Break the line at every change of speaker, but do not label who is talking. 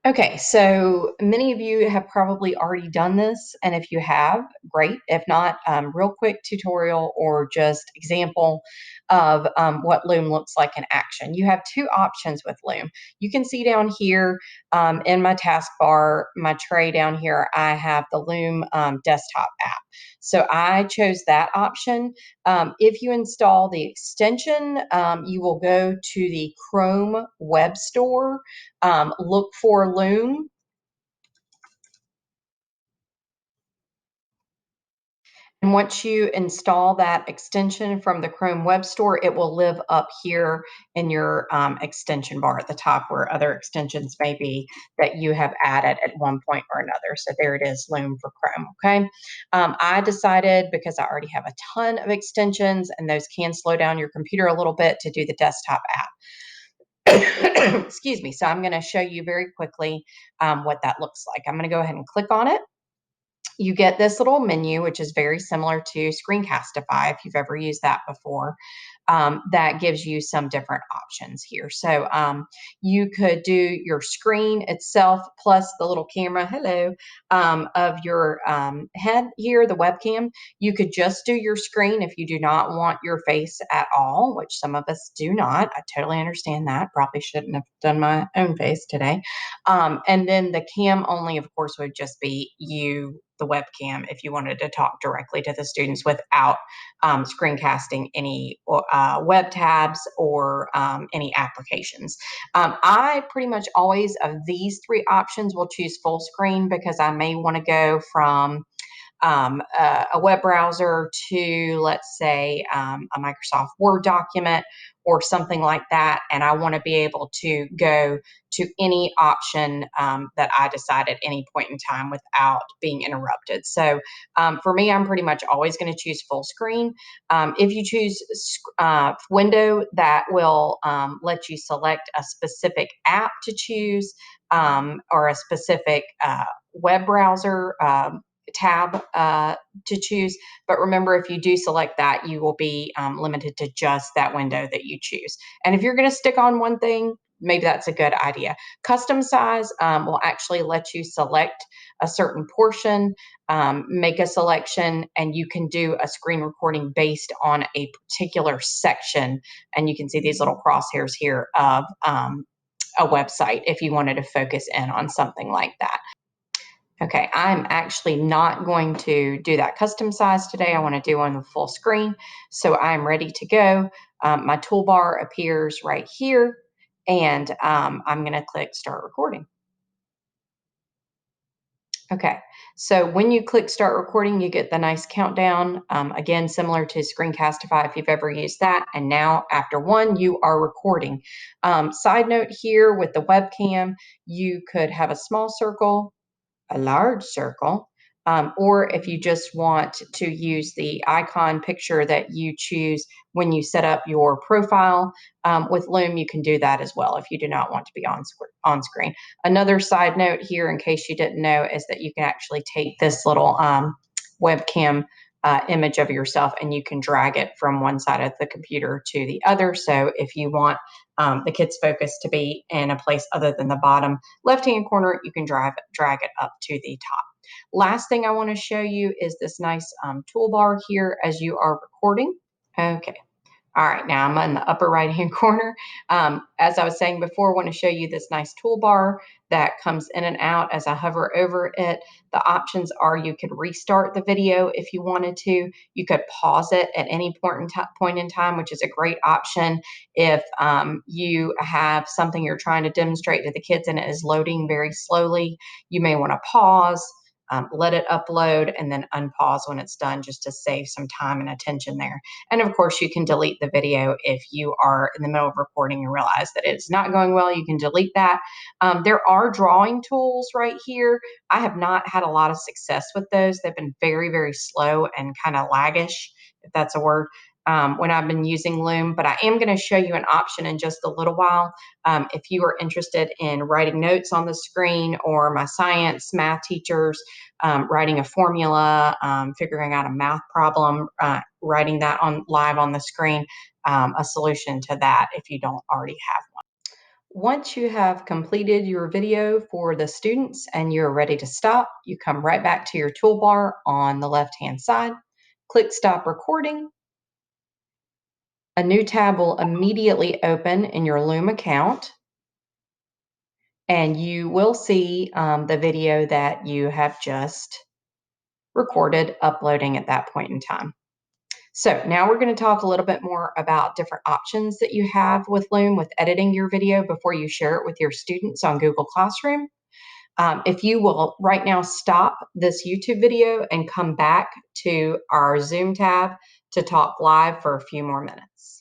Okay, so many of you have probably already done this, and if you have, great. If not, real quick tutorial or just example of what Loom looks like in action. You have two options with Loom. You can see down here in my taskbar, my tray down here, I have the Loom desktop app. So I chose that option. If you install the extension, you will go to the Chrome Web Store, look for Loom. And once you install that extension from the Chrome Web Store, it will live up here in your extension bar at the top where other extensions may be that you have added at one point or another. So there it is, Loom for Chrome, okay? I decided, because I already have a ton of extensions and those can slow down your computer a little bit, to do the desktop app. Excuse me. So I'm going to show you very quickly what that looks like. I'm going to go ahead and click on it. You get this little menu, which is very similar to Screencastify, if you've ever used that before. That gives you some different options here. So you could do your screen itself plus the little camera, hello, of your head here, the webcam. You could just do your screen if you do not want your face at all, which some of us do not. I totally understand that. Probably shouldn't have done my own face today. And then the cam only, of course, would just be you, the webcam, if you wanted to talk directly to the students without screencasting any web tabs or any applications. I pretty much always, of these three options, will choose full screen because I may want to go from a web browser to, let's say, a Microsoft Word document or something like that. And I want to be able to go to any option that I decide at any point in time without being interrupted. So for me, I'm pretty much always going to choose full screen. If you choose window, that will let you select a specific app to choose or a specific web browser tab to choose. But remember, if you do select that, you will be limited to just that window that you choose. And if you're going to stick on one thing, maybe that's a good idea. Custom size will actually let you select a certain portion, make a selection, and you can do a screen recording based on a particular section. And you can see these little crosshairs here of a website if you wanted to focus in on something like that. Okay, I'm actually not going to do that custom size today. I want to do on the full screen. So I'm ready to go. My toolbar appears right here, and I'm going to click Start Recording. Okay, so when you click Start Recording, you get the nice countdown. Again, similar to Screencastify if you've ever used that. And now after one, you are recording. Side note here with the webcam, you could have a small circle, a large circle, or if you just want to use the icon picture that you choose when you set up your profile with Loom, you can do that as well if you do not want to be on screen. Another side note here, in case you didn't know, is that you can actually take this little webcam image of yourself and you can drag it from one side of the computer to the other. So if you want the kids' focus to be in a place other than the bottom left-hand corner, you can drag it up to the top. Last thing I want to show you is this nice toolbar here as you are recording. Okay. All right, now I'm in the upper right-hand corner. As I was saying before, I want to show you this nice toolbar that comes in and out as I hover over it. The options are you could restart the video if you wanted to. You could pause it at any point in time, which is a great option if you have something you're trying to demonstrate to the kids and it is loading very slowly. You may want to pause, let it upload, and then unpause when it's done just to save some time and attention there. And of course, you can delete the video if you are in the middle of recording and realize that it's not going well. You can delete that. There are drawing tools right here. I have not had a lot of success with those. They've been very, very slow and kind of laggish, if that's a word, when I've been using Loom. But I am going to show you an option in just a little while. If you are interested in writing notes on the screen, or my science, math teachers, writing a formula, figuring out a math problem, writing that on live on the screen, a solution to that if you don't already have one. Once you have completed your video for the students and you're ready to stop, you come right back to your toolbar on the left-hand side, click Stop Recording. A new tab will immediately open in your Loom account, and you will see the video that you have just recorded uploading at that point in time. So now we're going to talk a little bit more about different options that you have with Loom with editing your video before you share it with your students on Google Classroom. If you will right now stop this YouTube video and come back to our Zoom tab to talk live for a few more minutes.